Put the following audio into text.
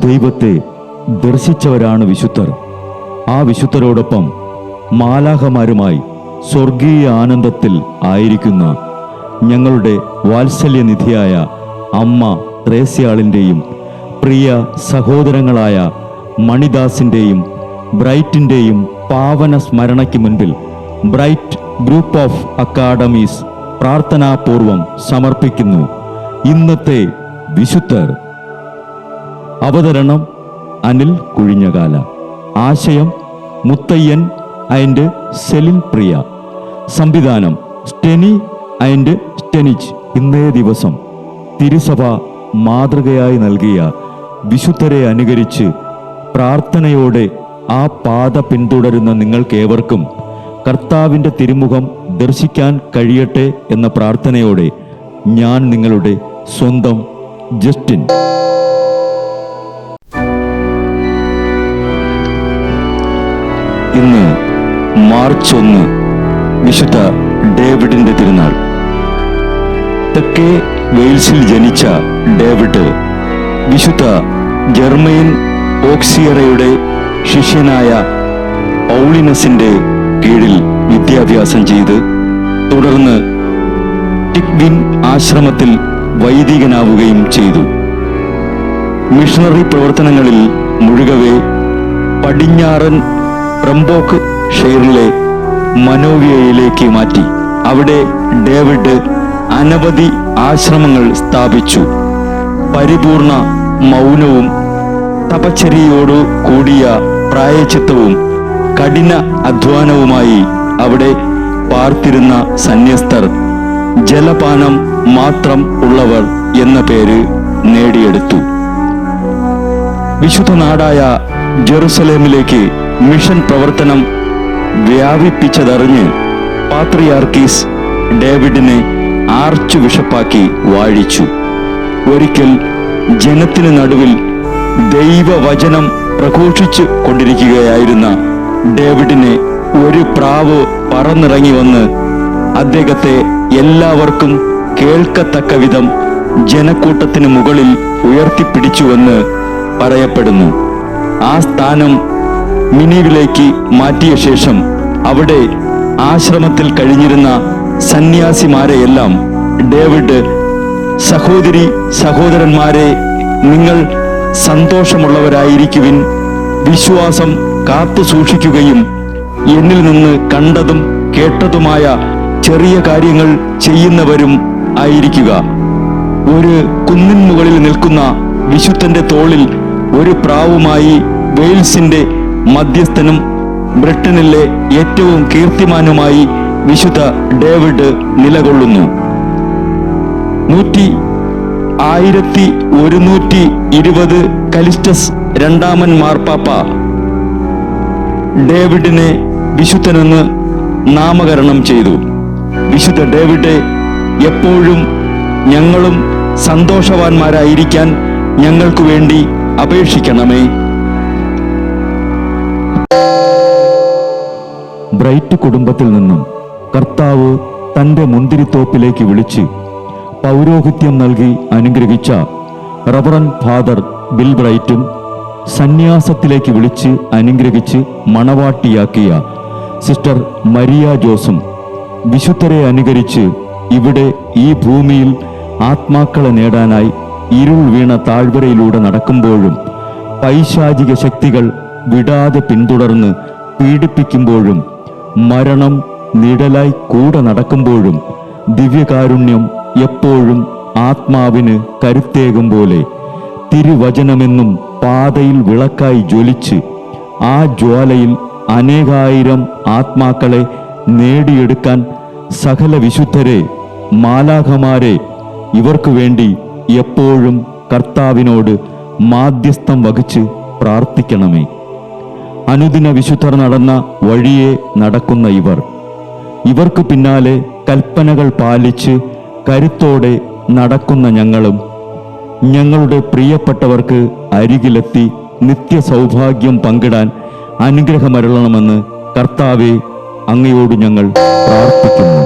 ദൈവത്തെ ദർശിച്ചവരാണ് വിശുദ്ധർ. ആ വിശുദ്ധരോടൊപ്പം മാലാഖമാരുമായി സ്വർഗീയ ആനന്ദത്തിൽ ആയിരിക്കുന്ന ഞങ്ങളുടെ വാത്സല്യനിധിയായ അമ്മ ത്രേസ്യാളിൻ്റെയും പ്രിയ സഹോദരങ്ങളായ മണിദാസിൻ്റെയും ബ്രൈറ്റിൻ്റെയും പാവന സ്മരണയ്ക്ക് മുൻപിൽ ബ്രൈറ്റ് ഗ്രൂപ്പ് ഓഫ് അക്കാഡമീസ് പ്രാർത്ഥനാപൂർവം സമർപ്പിക്കുന്നു ഇന്നത്തെ വിശുദ്ധർ. അവതരണം അനിൽ കുഴിഞ്ഞകാല. ആശയം മുത്തയ്യൻ ആൻഡ് സെലിൻ പ്രിയ. സംവിധാനം സ്റ്റെനി ആൻഡ് സ്റ്റെനിച്ച്. ഇന്നേ ദിവസം തിരുസഭ മാതൃകയായി നൽകിയ വിശുദ്ധരെ അനുകരിച്ച് പ്രാർത്ഥനയോടെ ആ പാത പിന്തുടരുന്ന നിങ്ങൾക്കേവർക്കും കർത്താവിൻ്റെ തിരുമുഖം ദർശിക്കാൻ കഴിയട്ടെ എന്ന പ്രാർത്ഥനയോടെ ഞാൻ നിങ്ങളുടെ സ്വന്തം ജസ്റ്റിൻ. ഇന്ന് മാർച്ച് 1 വിശുദ്ധ ഡേവിഡിന്റെ തിരുനാൾ. തെക്കേ വെയിൽസിൽ ജനിച്ച ഡേവിഡ് വിശുദ്ധ ജർമ്മൈൻ ഓക്സിയറയുടെ ശിഷ്യനായ പൗളിനസിന്റെ കീഴിൽ വിദ്യാഭ്യാസം ചെയ്ത് തുടർന്ന് ടിക്വിൻ ആശ്രമത്തിൽ വൈദികനാവുകയും ചെയ്തു. മിഷണറി പ്രവർത്തനങ്ങളിൽ മുഴുകവേ പടിഞ്ഞാറൻ പ്രംബോക്ക് ഷെയറിലെ മനോവിയയിലേക്ക് മാറ്റി. അവിടെ ഡേവിഡ് അനവധി ആശ്രമങ്ങൾ സ്ഥാപിച്ചു. പരിപൂർണ മൗനവും തപശ്ചര്യയോടു കൂടിയ പ്രായശ്ചിത്തവും കഠിന അധ്വാനവുമായി അവിടെ പാർത്തിരുന്ന സന്യസ്തർ ജലപാനം മാത്രം ഉള്ളവർ എന്ന പേര് നേടിയെടുത്തു. വിശുദ്ധ നാടായ ജെറുസലേമിലേക്ക് മിഷൻ പ്രവർത്തനം വ്യാപിപ്പിച്ചതറിഞ്ഞ് പാത്രിയാർക്കീസ് ഡേവിഡിനെ ആർച്ച് ബിഷപ്പാക്കി വാഴിച്ചു. ഒരിക്കൽ ജനത്തിനു നടുവിൽ ദൈവവചനം പ്രഘോഷിച്ചു കൊണ്ടിരിക്കുകയായിരുന്ന ഡേവിഡിനെ ഒരു പ്രാവ് പറന്നിറങ്ങി വന്ന് അദ്ദേഹത്തെ എല്ലാവർക്കും കേൾക്കത്തക്ക വിധം ജനക്കൂട്ടത്തിന് മുകളിൽ ഉയർത്തിപ്പിടിച്ചുവെന്ന് പറയപ്പെടുന്നു. ആ സ്ഥാനം മിനിവിലേക്ക് മാറ്റിയ ശേഷം അവിടെ ആശ്രമത്തിൽ കഴിഞ്ഞിരുന്ന സന്യാസിമാരെയെല്ലാം ഡേവിഡ്, സഹോദരി സഹോദരന്മാരെ, നിങ്ങൾ സന്തോഷമുള്ളവരായിരിക്കുവിൻ, വിശ്വാസം കാത്തു സൂക്ഷിക്കുകയും എന്നിൽ നിന്ന് കണ്ടതും കേട്ടതുമായ ചെറിയ കാര്യങ്ങൾ ചെയ്യുന്നവരും ആയിരിക്കുക. ഒരു കുന്നിൻ മുകളിൽ നിൽക്കുന്ന വിശുദ്ധന്റെ തോളിൽ ഒരു പ്രാവുമായി വെയിൽസിന്റെ മധ്യസ്ഥനും ബ്രിട്ടനിലെ ഏറ്റവും കീർത്തിമാനുമായി വിശുദ്ധ ഡേവിഡ് നിലകൊള്ളുന്നു. 1120 കലിസ്റ്റസ് രണ്ടാമൻ മാർപ്പാപ്പ ഡേവിഡിനെ വിശുദ്ധനെന്ന് നാമകരണം ചെയ്തു. വിശുദ്ധ ഡേവിഡ് എപ്പോഴും ഞങ്ങളും സന്തോഷവാന്മാരായിരിക്കാൻ ഞങ്ങൾക്കു വേണ്ടി അപേക്ഷിക്കണമേ. ബ്രൈറ്റ് കുടുംബത്തിൽ നിന്നും കർത്താവ് തൻ്റെ മുന്തിരിത്തോപ്പിലേക്ക് വിളിച്ച് പൗരോഹിത്യം നൽകി അനുഗ്രഹിച്ച റവറൻ ഫാദർ ബിൽ ബ്രൈറ്റും സന്യാസത്തിലേക്ക് വിളിച്ച് അനുഗ്രഹിച്ച് മണവാട്ടിയാക്കിയ സിസ്റ്റർ മരിയ ജോസും വിശുദ്ധരെ അനുകരിച്ച് ഇവിടെ ഈ ഭൂമിയിൽ ആത്മാക്കളെ നേടാനായി ഇരുൾ വീണ താഴ്വരയിലൂടെ നടക്കുമ്പോഴും പൈശാചിക ശക്തികൾ വിടാതെ പിന്തുടർന്ന് പീഡിപ്പിക്കുമ്പോഴും മരണം നിഴലായി കൂടെ നടക്കുമ്പോഴും ദിവ്യകാരുണ്യം എപ്പോഴും ആത്മാവിന് കരുത്തേകും പോലെ തിരുവചനമെന്നും പാതയിൽ വിളക്കായി ജ്വലിച്ച് ആ ജ്വാലയിൽ അനേകായിരം ആത്മാക്കളെ നേടിയെടുക്കാൻ സകല വിശുദ്ധരെ, മാലാഖമാരെ ഇവർക്കു വേണ്ടി എപ്പോഴും കർത്താവിനോട് മാധ്യസ്ഥം വഹിച്ച് പ്രാർത്ഥിക്കണമേ. അനുദിന വിശുദ്ധർ നടന്ന വഴിയെ നടക്കുന്ന ഇവർക്ക് പിന്നാലെ കൽപ്പനകൾ പാലിച്ച് കരുത്തോടെ നടക്കുന്ന ഞങ്ങളും ഞങ്ങളുടെ പ്രിയപ്പെട്ടവർക്ക് അരികിലെത്തി നിത്യസൗഭാഗ്യം പങ്കിടാൻ അനുഗ്രഹമരുളണമെന്ന് കർത്താവേ, അങ്ങയോട് ഞങ്ങൾ പ്രാർത്ഥിക്കുന്നു.